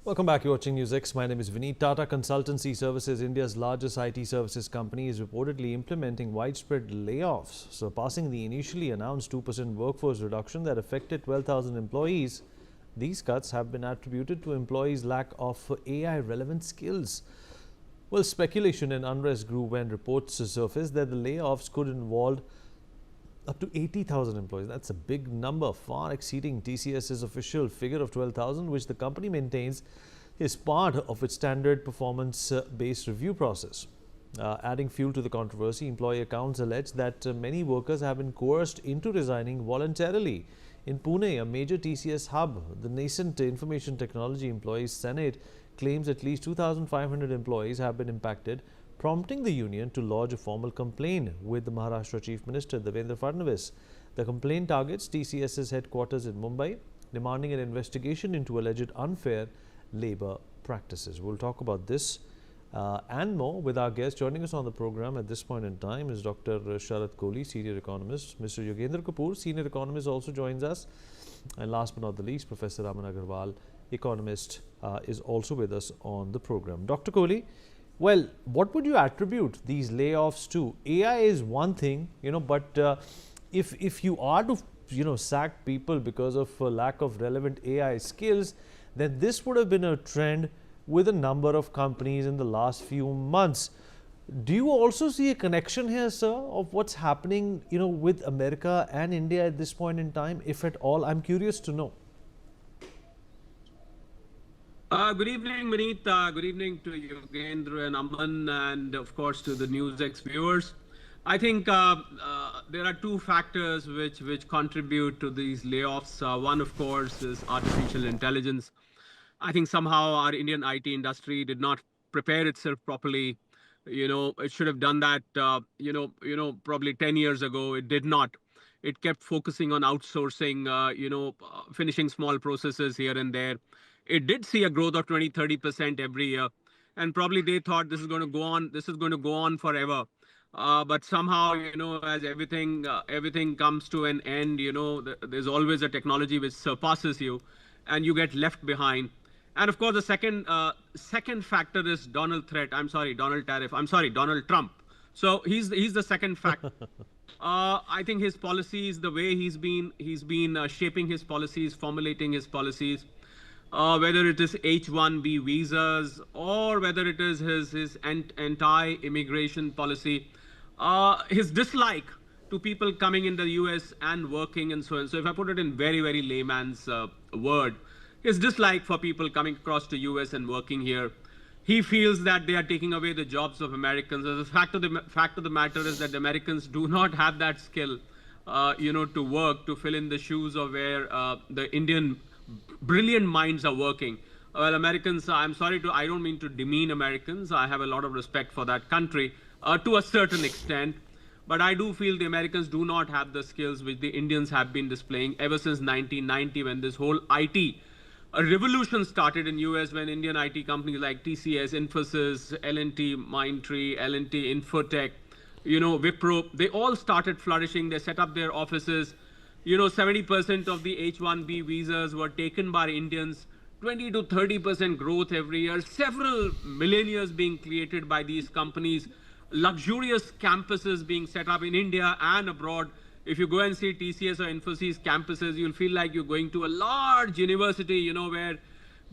Welcome back. You're watching Newsx. My name is Vineet. Tata Consultancy Services, India's largest IT services company, is reportedly implementing widespread layoffs, surpassing the initially announced 2% workforce reduction that affected 12,000 employees. These cuts have been attributed to employees' lack of AI-relevant skills. Well, speculation and unrest grew when reports surfaced that the layoffs could involve up to 80,000 employees. That's a big number, far exceeding TCS's official figure of 12,000, which the company maintains is part of its standard performance-based review process. Adding fuel to the controversy, employee accounts allege that many workers have been coerced into resigning voluntarily. In Pune, a major TCS hub, the nascent information technology employees Senate claims at least 2,500 employees have been impacted, prompting the union to lodge a formal complaint with the Maharashtra Chief Minister Devendra Fadnavis. The complaint targets TCS's headquarters in Mumbai, demanding an investigation into alleged unfair labor practices. We'll talk about this and more with our guest. Joining us on the program at this point in time is Dr. Sharat Kohli, Senior Economist. Mr. Yogendra Kapoor, Senior Economist, also joins us. And last but not the least, Professor Raman Agarwal, Economist, is also with us on the program. Dr. Kohli, well, what would you attribute these layoffs to? AI is one thing, but if you are to, sack people because of lack of relevant AI skills, then this would have been a trend with a number of companies in the last few months. Do you also see a connection here, sir, of what's happening, with America and India at this point in time, if at all? I'm curious to know. Good evening, Vineet. Good evening to Yogendra and Aman, and of course to the Newsx viewers. I think there are two factors which contribute to these layoffs. One, of course, is artificial intelligence. I think somehow our Indian IT industry did not prepare itself properly. It should have done that, probably 10 years ago. It did not. It kept focusing on outsourcing, finishing small processes here and there. It did see a growth of 20-30% every year, and probably they thought this is going to go on. This is going to go on forever. But somehow, as everything comes to an end, there's always a technology which surpasses you, and you get left behind. And of course, the second factor is Donald Trump. So he's the second factor. I think his policies, the way he's been shaping his policies, formulating his policies, whether it is H-1B visas or whether it is his anti-immigration policy, his dislike to people coming in the US and working and so on. So if I put it in very, very layman's word, his dislike for people coming across to US and working here. He feels that they are taking away the jobs of Americans. The fact of the matter is that the Americans do not have that skill, to work, to fill in the shoes of where the Indian brilliant minds are working. Well, Americans, I don't mean to demean Americans. I have a lot of respect for that country to a certain extent. But I do feel the Americans do not have the skills which the Indians have been displaying ever since 1990, when this whole IT a revolution started in US, when Indian IT companies like TCS, Infosys, L&T, Mindtree, L&T, Infotech, Wipro, they all started flourishing. They set up their offices. 70% of the H-1B visas were taken by Indians, 20-30% growth every year, several millionaires being created by these companies, luxurious campuses being set up in India and abroad. If you go and see TCS or Infosys campuses, you'll feel like you're going to a large university, where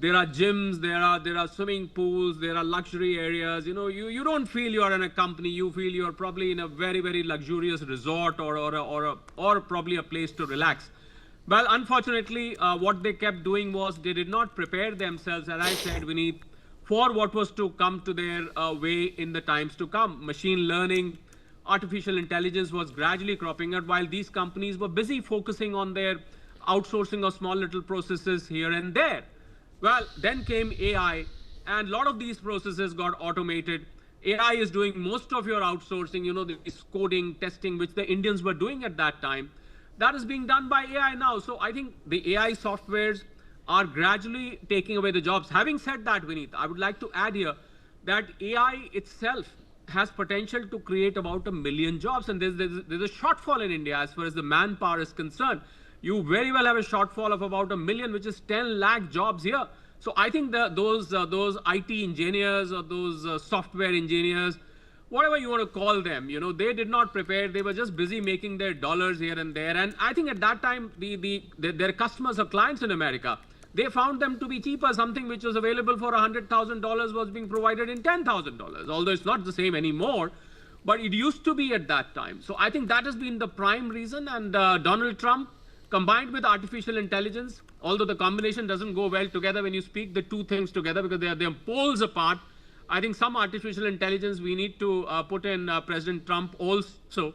there are gyms, there are swimming pools, there are luxury areas. You don't feel you are in a company. You feel you are probably in a very, very luxurious resort or probably a place to relax. Well, unfortunately, what they kept doing was they did not prepare themselves, as I said, Vineet, for what was to come to their way in the times to come. Machine learning, artificial intelligence was gradually cropping up while these companies were busy focusing on their outsourcing of small little processes here and there. Well, then came AI, and a lot of these processes got automated. AI is doing most of your outsourcing, this coding, testing, which the Indians were doing at that time. That is being done by AI now. So I think the AI softwares are gradually taking away the jobs. Having said that, Vineet, I would like to add here that AI itself has potential to create about 1 million jobs. And there's a shortfall in India as far as the manpower is concerned. You very well have a shortfall of about 1 million, which is 10 lakh jobs here. So I think that those IT engineers or those software engineers, whatever you want to call them, they did not prepare. They were just busy making their dollars here and there. And I think at that time, their customers or clients in America, they found them to be cheaper. Something which was available for $100,000 was being provided in $10,000. Although it's not the same anymore, but it used to be at that time. So I think that has been the prime reason. And Donald Trump, combined with artificial intelligence, although the combination doesn't go well together when you speak the two things together because they're poles apart. I think some artificial intelligence we need to put in President Trump also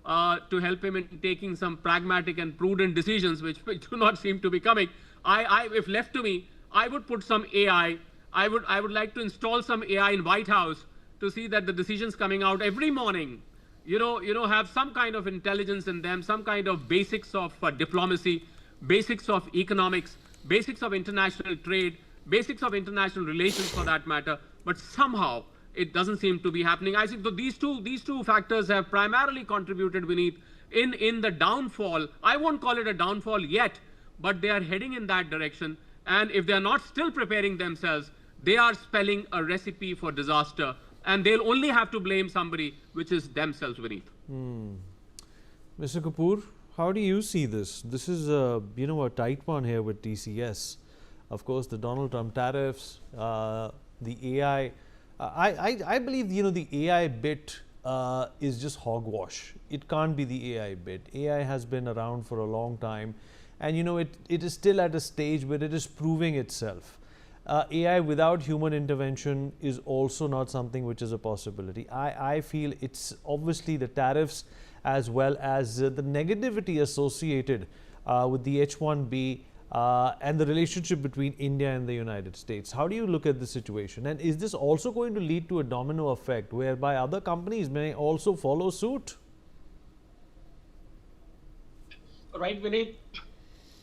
to help him in taking some pragmatic and prudent decisions, which do not seem to be coming. If left to me, I would put some AI. I would like to install some AI in White House to see that the decisions coming out every morning, have some kind of intelligence in them, some kind of basics of diplomacy, basics of economics, basics of international trade, basics of international relations for that matter. But somehow it doesn't seem to be happening. I think these two factors have primarily contributed, Vineet, in the downfall. I won't call it a downfall yet, but they are heading in that direction. And if they are not still preparing themselves, they are spelling a recipe for disaster. And they'll only have to blame somebody, which is themselves, Vineet. Mr. Kapoor, how do you see this? This is a tight one here with TCS. Of course, the Donald Trump tariffs, the AI. I believe the AI bit is just hogwash. It can't be the AI bit. AI has been around for a long time, and it is still at a stage where it is proving itself. AI without human intervention is also not something which is a possibility. I feel it's obviously the tariffs as well as the negativity associated with the H-1B and the relationship between India and the United States. How do you look at the situation? And is this also going to lead to a domino effect whereby other companies may also follow suit? Right, Vineet.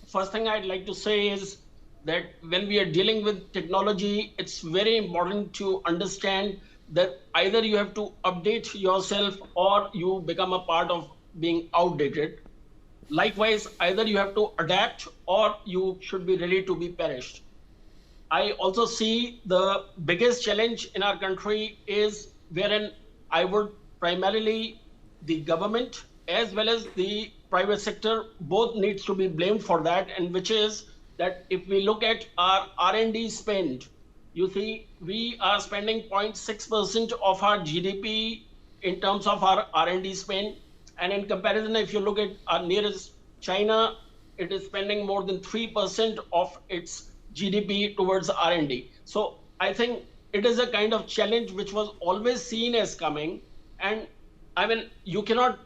First thing I'd like to say is that when we are dealing with technology, it's very important to understand that either you have to update yourself or you become a part of being outdated. Likewise, either you have to adapt or you should be ready to be perished. I also see the biggest challenge in our country is wherein I would primarily the government as well as the private sector both needs to be blamed for that, and which is that if we look at our R&D spend, you see we are spending 0.6% of our GDP in terms of our R&D spend. And in comparison, if you look at our nearest China, it is spending more than 3% of its GDP towards R&D. So I think it is a kind of challenge which was always seen as coming. And I mean, you cannot,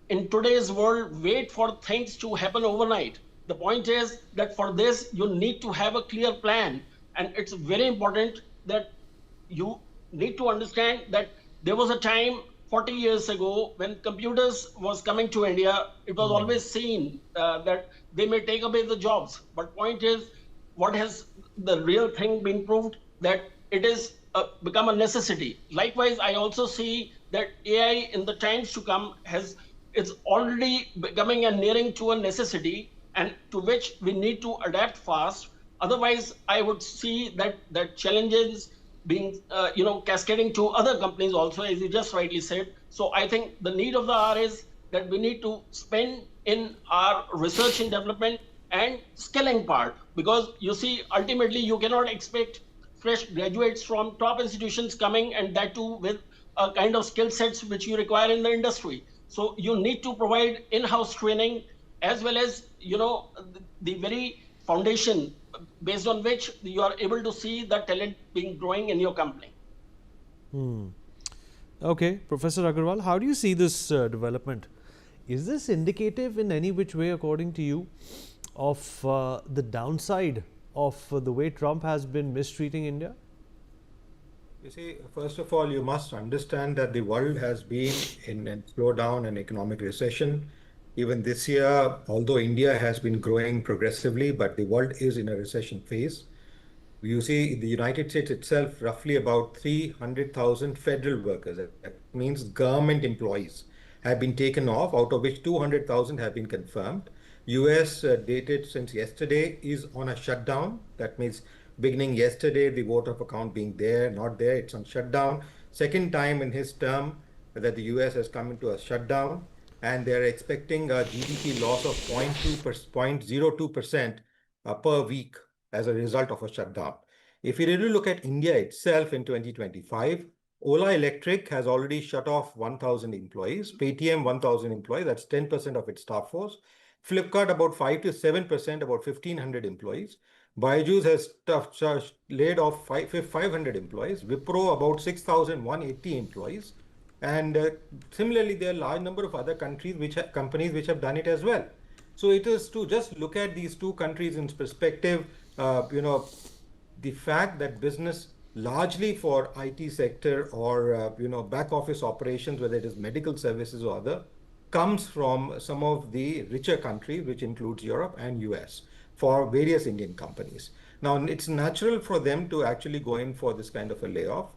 in today's world, wait for things to happen overnight. The point is that for this, you need to have a clear plan. And it's very important that you need to understand that there was a time 40 years ago when computers was coming to India, it was always seen that they may take away the jobs. But point is, what has the real thing been proved? That it is become a necessity. Likewise, I also see that AI in the times to come it's already becoming and nearing to a necessity, and to which we need to adapt fast. Otherwise, I would see that challenges being cascading to other companies also, as you just rightly said. So I think the need of the hour is that we need to spend in our research and development and skilling part, because you see, ultimately you cannot expect fresh graduates from top institutions coming, and that too with a kind of skill sets which you require in the industry. So you need to provide in-house training as well as the very foundation based on which you are able to see the talent being growing in your company. Okay, Professor Agarwal, how do you see this development? Is this indicative in any which way, according to you, of the downside of the way Trump has been mistreating India? You see, first of all, you must understand that the world has been in a slowdown and economic recession. Even this year, although India has been growing progressively, but the world is in a recession phase. You see, the United States itself, roughly about 300,000 federal workers, that means government employees, have been taken off, out of which 200,000 have been confirmed. US, dated since yesterday, is on a shutdown. That means beginning yesterday, the vote of account being there, not there, it's on shutdown. Second time in his term that the US has come into a shutdown, and they're expecting a GDP loss of 0.02% per week as a result of a shutdown. If you really look at India itself in 2025, Ola Electric has already shut off 1,000 employees, Paytm 1,000 employees, that's 10% of its staff force. Flipkart about 5 to 7%, about 1,500 employees. Byju's has laid off 500 employees. Wipro about 6,180 employees. And similarly, there are a large number of other companies which have done it as well. So it is to just look at these two countries in perspective, the fact that business largely for IT sector or back office operations, whether it is medical services or other, comes from some of the richer countries, which includes Europe and US, for various Indian companies. Now, it's natural for them to actually go in for this kind of a layoff.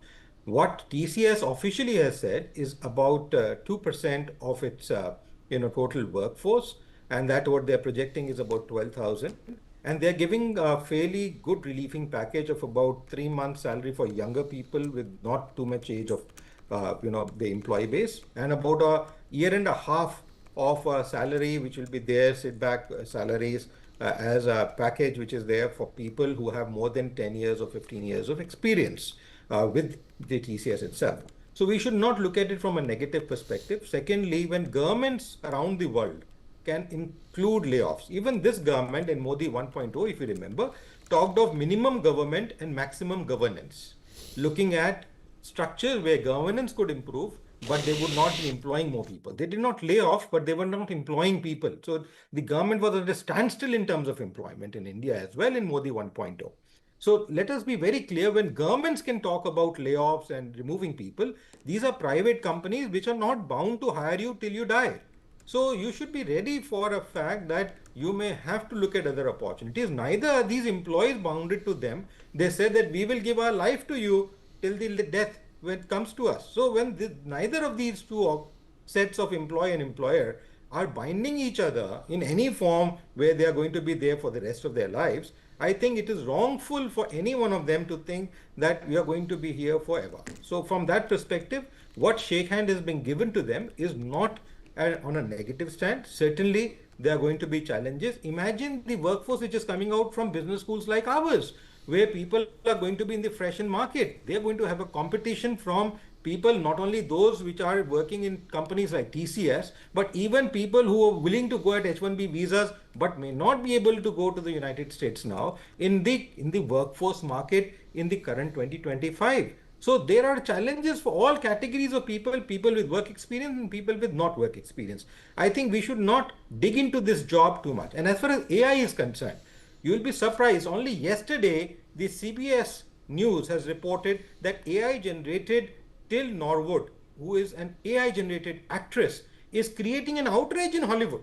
What TCS officially has said is about 2% of its total workforce, and that what they're projecting is about 12,000. And they're giving a fairly good relieving package of about 3 months salary for younger people with not too much age of the employee base, and about a year and a half of salary which will be there, sit back salaries as a package which is there for people who have more than 10 years or 15 years of experience with the TCS itself. So we should not look at it from a negative perspective. Secondly, when governments around the world can include layoffs, even this government in Modi 1.0, if you remember, talked of minimum government and maximum governance, looking at structures where governance could improve, but they would not be employing more people. They did not lay off, but they were not employing people. So the government was at a standstill in terms of employment in India as well in Modi 1.0. So let us be very clear, when governments can talk about layoffs and removing people, these are private companies which are not bound to hire you till you die. So you should be ready for a fact that you may have to look at other opportunities. Neither are these employees bounded to them. They said that we will give our life to you till the death when it comes to us. So when neither of these two sets of employee and employer are binding each other in any form where they are going to be there for the rest of their lives, I think it is wrongful for any one of them to think that we are going to be here forever. So from that perspective, what shake hand has been given to them is not on a negative stand. Certainly, there are going to be challenges. Imagine the workforce which is coming out from business schools like ours, where people are going to be in the freshen market. They are going to have a competition from people, not only those which are working in companies like TCS, but even people who are willing to go at H-1B visas, but may not be able to go to the United States now in the workforce market in the current 2025. So there are challenges for all categories of people, people with work experience and people with not work experience. I think we should not dig into this job too much. And as far as AI is concerned, you will be surprised. Only yesterday, the CBS News has reported that AI generated Till Norwood, who is an AI generated actress, is creating an outrage in Hollywood.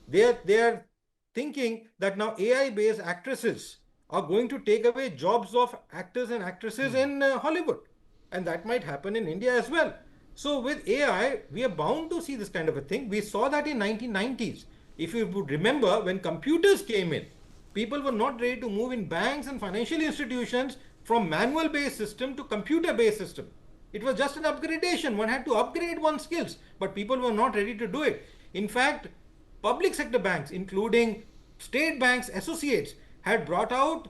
They are thinking that now AI based actresses are going to take away jobs of actors and actresses in Hollywood. And that might happen in India as well. So with AI, we are bound to see this kind of a thing. We saw that in 1990s. If you would remember, when computers came in, people were not ready to move in banks and financial institutions from manual based system to computer based system. It was just an upgradation. One had to upgrade one's skills, but people were not ready to do it. In fact, public sector banks, including state banks, associates, had brought out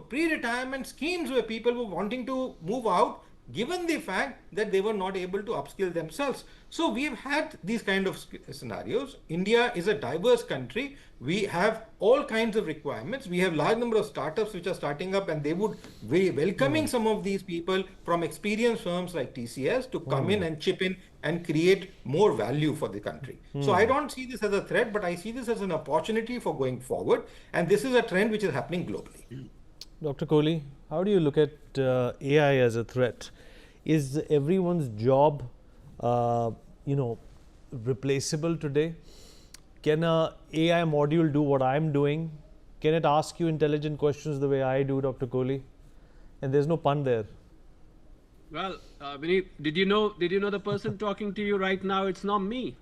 pre-retirement schemes where people were wanting to move out, given the fact that they were not able to upskill themselves. So we have had these kind of scenarios. India is a diverse country. We have all kinds of requirements. We have large number of startups which are starting up, and they would be welcoming some of these people from experienced firms like TCS to come in and chip in and create more value for the country. So I don't see this as a threat, but I see this as an opportunity for going forward. And this is a trend which is happening globally. Dr. Kohli, how do you look at AI as a threat? Is everyone's job, replaceable today? Can a AI module do what I'm doing? Can it ask you intelligent questions the way I do, Dr. Kohli? And there's no pun there. Well, Vineet, did you know the person talking to you right now? It's not me.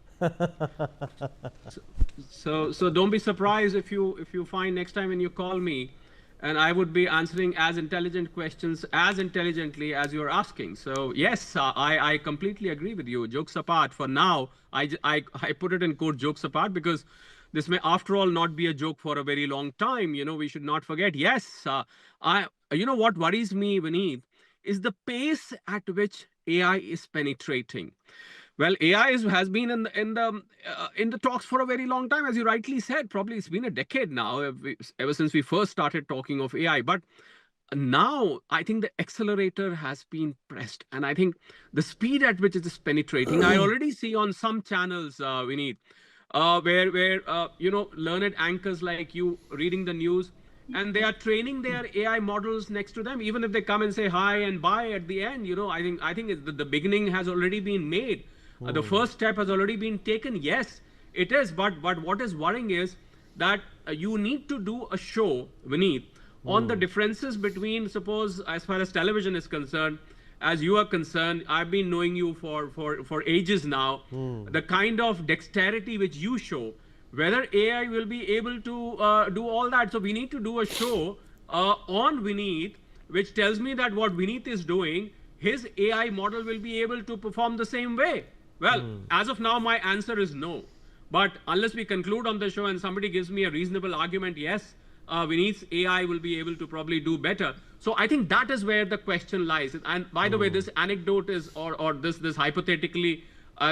So don't be surprised if you find next time when you call me, and I would be answering as intelligent questions as intelligently as you're asking. So yes, I completely agree with you. Jokes apart, for now, I put it in quote jokes apart because this may, after all, not be a joke for a very long time. We should not forget. Yes, what worries me, Vineet, is the pace at which AI is penetrating. Well, AI has been in the talks for a very long time, as you rightly said. Probably it's been a decade now, ever since we first started talking of AI. But now I think the accelerator has been pressed, and I think the speed at which it is penetrating, I already see on some channels, Vineet, where learned anchors like you reading the news, and they are training their AI models next to them. Even if they come and say hi and bye at the end, I think the beginning has already been made. The first step has already been taken. Yes, it is. But what is worrying is that you need to do a show, Vineet, on the differences between, suppose, as far as television is concerned, as you are concerned, I've been knowing you for ages now. The kind of dexterity which you show, whether AI will be able to do all that. So we need to do a show on Vineet, which tells me that what Vineet is doing, his AI model will be able to perform the same way. Well, as of now, my answer is no. But unless we conclude on the show and somebody gives me a reasonable argument, yes, Vineet's AI will be able to probably do better. So I think that is where the question lies. And by the way, this anecdote is, or this hypothetically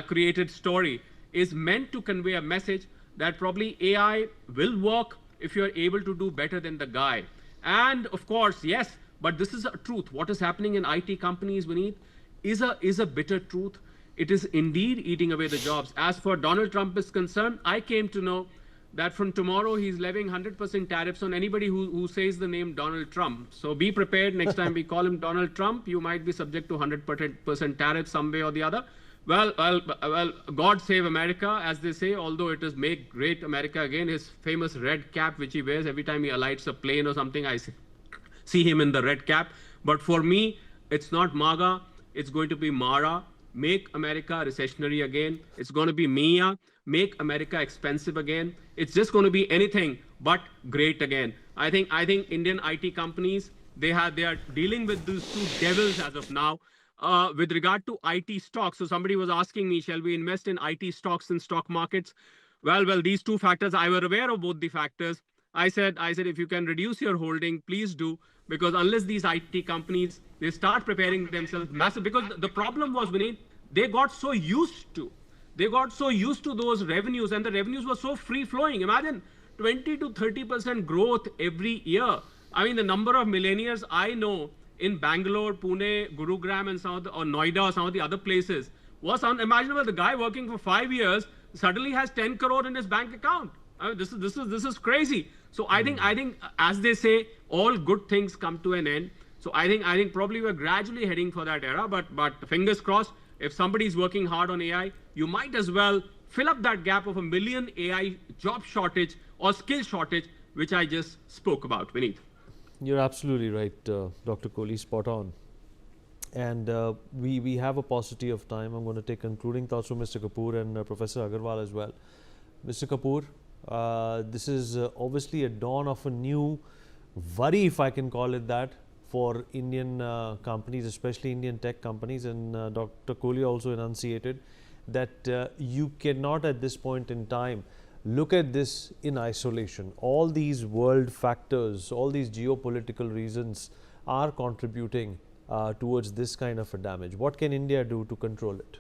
created story is meant to convey a message that probably AI will work if you're able to do better than the guy. And of course, yes, but this is a truth. What is happening in IT companies, Vineet, is a bitter truth. It is indeed eating away the jobs. As for Donald Trump is concerned, I came to know that from tomorrow he's levying 100% tariffs on anybody who says the name Donald Trump. So be prepared. Next time we call him Donald Trump, you might be subject to 100% tariffs some way or the other. Well, God save America, as they say, although it is make great America again. His famous red cap, which he wears every time he alights a plane or something, I see him in the red cap. But for me, it's not MAGA, it's going to be Mara. Make America recessionary again. It's going to be Mia. Make America expensive again. It's just going to be anything but great again. I think Indian IT companies, they are dealing with these two devils as of now. With regard to IT stocks, so somebody was asking me, shall we invest in IT stocks in stock markets? Well, these two factors, I were aware of both the factors. I said, if you can reduce your holding, please do, because unless these IT companies, they start preparing themselves massive, because the problem was, Vineet, they got so used to those revenues, and the revenues were so free flowing. Imagine 20 to 30% growth every year. I mean, the number of millionaires I know in Bangalore, Pune, Gurugram, and or Noida, or some of the other places was unimaginable. The guy working for 5 years suddenly has 10 crore in his bank account. I mean, this is crazy. So I think as they say, all good things come to an end. So I think probably we're gradually heading for that era. But fingers crossed, if somebody is working hard on AI, you might as well fill up that gap of 1 million AI job shortage or skill shortage, which I just spoke about, Vineet. You're absolutely right, Dr. Kohli, spot on. And we have a paucity of time. I'm going to take concluding thoughts from Mr. Kapoor and Professor Agarwal as well. Mr. Kapoor, this is obviously a dawn of a new worry, if I can call it that, for Indian companies, especially Indian tech companies. And Dr. Kohli also enunciated that you cannot at this point in time look at this in isolation. All these world factors, all these geopolitical reasons are contributing towards this kind of a damage. What can India do to control it?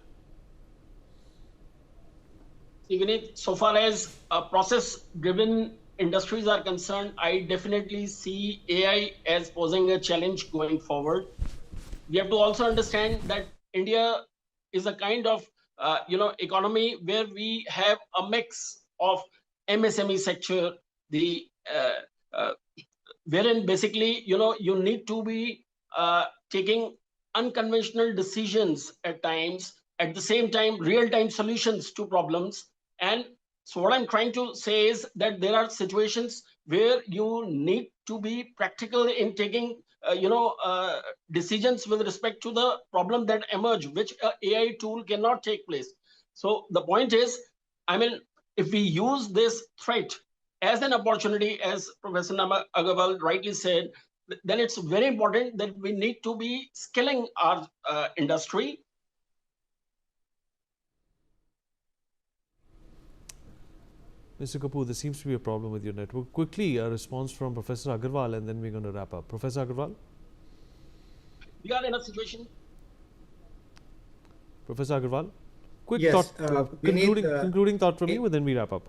Even so far as process-driven industries are concerned, I definitely see AI as posing a challenge going forward. We have to also understand that India is a kind of economy where we have a mix of MSME sector, wherein basically you need to be taking unconventional decisions at times, at the same time real-time solutions to problems. And so what I'm trying to say is that there are situations where you need to be practical in taking decisions with respect to the problem that emerge, which AI tool cannot take place. So the point is, I mean, if we use this threat as an opportunity, as Professor Agarwal rightly said, then it's very important that we need to be skilling our industry. Mr. Kapoor, there seems to be a problem with your network. Quickly, a response from Professor Agarwal, and then we're going to wrap up. Professor Agarwal? We are in a situation. Professor Agarwal? Quick Yes, thought, we need, concluding thought from you, and then we wrap up.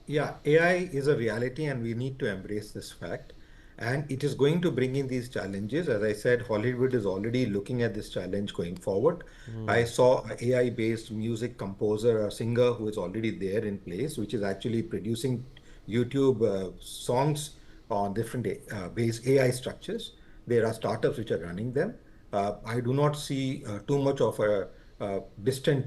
Yeah, AI is a reality and we need to embrace this fact. And it is going to bring in these challenges. As I said, Hollywood is already looking at this challenge going forward. I saw an AI-based music composer, a singer who is already there in place, which is actually producing YouTube songs on different base AI structures. There are startups which are running them. I do not see too much of a distant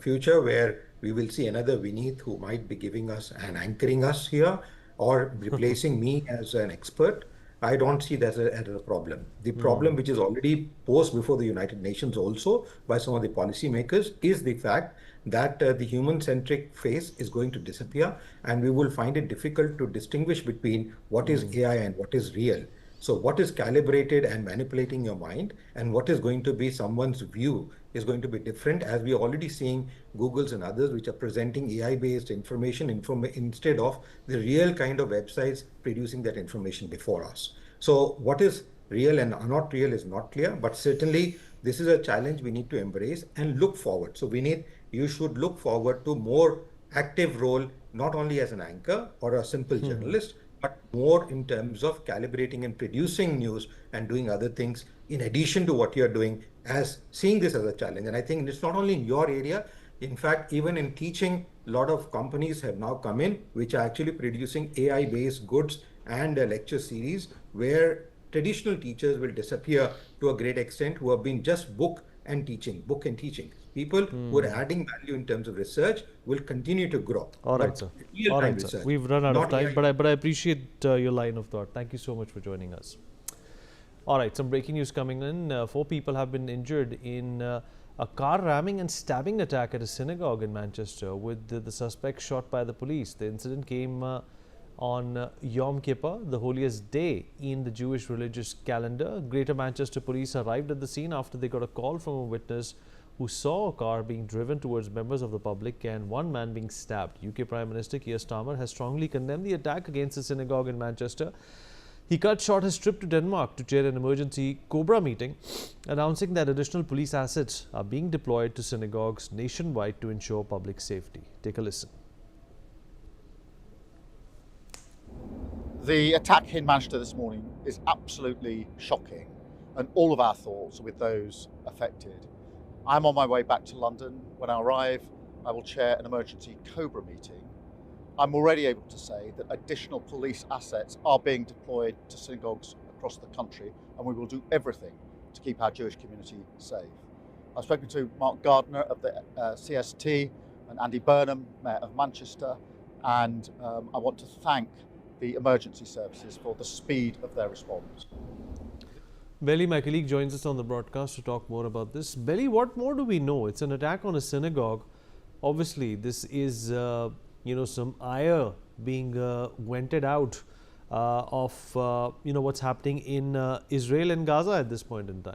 future where we will see another Vineet who might be giving us and anchoring us here or replacing me as an expert. I don't see that as a problem. The problem which is already posed before the United Nations also by some of the policymakers is the fact that the human-centric face is going to disappear and we will find it difficult to distinguish between what is AI and what is real. So what is calibrated and manipulating your mind and what is going to be someone's view is going to be different, as we are already seeing Google's and others which are presenting AI-based information instead of the real kind of websites producing that information before us. So what is real and not real is not clear, but certainly this is a challenge we need to embrace and look forward. So you should look forward to more active role, not only as an anchor or a simple journalist, but more in terms of calibrating and producing news and doing other things in addition to what you're doing, as seeing this as a challenge. And I think it's not only in your area. In fact, even in teaching, a lot of companies have now come in which are actually producing AI-based goods and a lecture series where traditional teachers will disappear to a great extent, who have been just book and teaching. People who are adding value in terms of research will continue to grow. All right, sir. All right, sir. Research, We've run out of time, AI. but I appreciate your line of thought. Thank you so much for joining us. All right, some breaking news coming in. 4 people have been injured in a car ramming and stabbing attack at a synagogue in Manchester, with the suspect shot by the police. The incident came on Yom Kippur, the holiest day in the Jewish religious calendar. Greater Manchester police arrived at the scene after they got a call from a witness who saw a car being driven towards members of the public and one man being stabbed. UK Prime Minister Keir Starmer has strongly condemned the attack against the synagogue in Manchester. He cut short his trip to Denmark to chair an emergency Cobra meeting, announcing that additional police assets are being deployed to synagogues nationwide to ensure public safety. Take a listen. The attack in Manchester this morning is absolutely shocking, and all of our thoughts are with those affected. I'm on my way back to London. When I arrive, I will chair an emergency Cobra meeting. I'm already able to say that additional police assets are being deployed to synagogues across the country, and we will do everything to keep our Jewish community safe. I've spoken to Mark Gardner of the CST and Andy Burnham, Mayor of Manchester, and I want to thank the emergency services for the speed of their response. Belly, my colleague, joins us on the broadcast to talk more about this. Belly, what more do we know? It's an attack on a synagogue. Obviously, this is, some ire being vented out of, what's happening in Israel and Gaza at this point in time.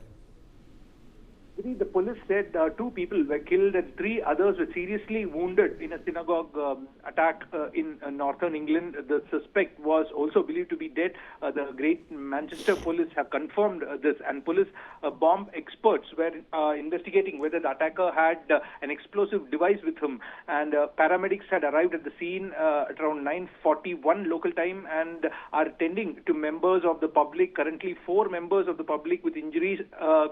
The police said 2 people were killed and 3 others were seriously wounded in a synagogue attack in northern England. The suspect was also believed to be dead. The Great Manchester police have confirmed this, and police bomb experts were investigating whether the attacker had an explosive device with him. And paramedics had arrived at the scene at around 9:41 local time and are attending to members of the public. Currently, 4 members of the public with injuries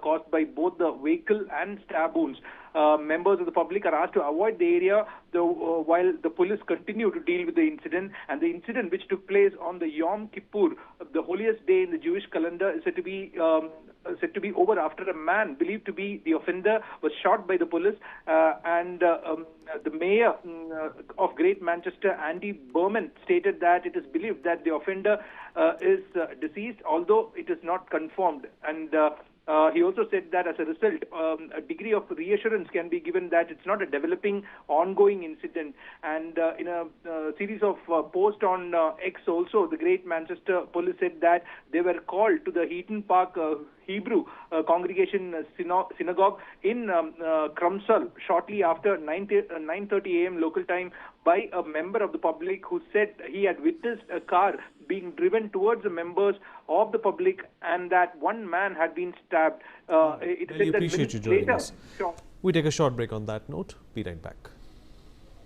caused by both the vehicle and stab wounds. Members of the public are asked to avoid the area while the police continue to deal with the incident. And the incident, which took place on the Yom Kippur, the holiest day in the Jewish calendar, is said to be over after a man believed to be the offender was shot by the police. The mayor of Great Manchester, Andy Burnham, stated that it is believed that the offender is deceased, although it is not confirmed. And He also said that as a result, a degree of reassurance can be given that it's not a developing, ongoing incident. And in a series of posts on X also, the Great Manchester Police said that they were called to the Heaton Park Hebrew congregation synagogue in Crumpsall shortly after 9:30 a.m. local time by a member of the public who said he had witnessed a car being driven towards the members of the public and that one man had been stabbed. Really appreciate you joining us. We take a short break on that note. Be right back.